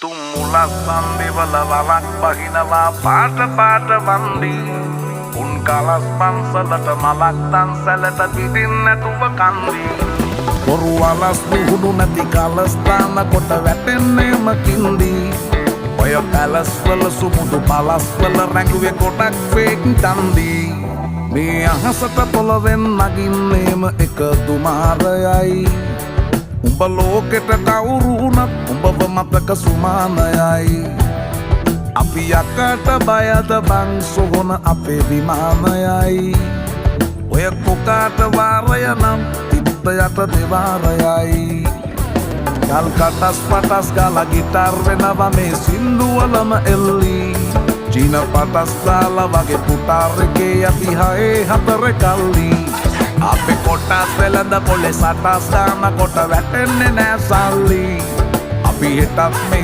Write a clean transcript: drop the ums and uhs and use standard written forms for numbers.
තුම්මුලස් සම්බිවල වලක් බහිනවා පාට පාට වන්දි උන් කලස් පන්සලට මලක් තන්සලට පිටින් නැතුව කන්දි බොරු වලස් නිහුණු නැති කලස්ථාන කොට වැටෙන්නේම කින්දි ඔය පැලස් වල සුමුදු පලස් වල රැඟුවේ කොටක් ෆේක් තන්දි මේ අහසට පොළවෙන් නගින්නේම එක දුමාරයයි උඹ ලෝකෙට කවුරු වුණත් උඹව මතක සුමානයයි අපි යකට බයද බං සොහොන අපේ විමානයයි ඔය කොකාට වාරය නම් තිත්ත යට දෙවාරයයි ගල් කටස් පටස් ගාලා ගිටාර් වෙනවා මේ සින්දුවලම එල්ලි චීන පටස් දාලා වගේ පුටාර් එකේ යටි හයේ හතර කල්ලි අපේ කොටස් වෙලඳ පොලේ සටස් දාන කොට වැටෙන්නේ නෑ සල්ලි අපි හිටත් මේ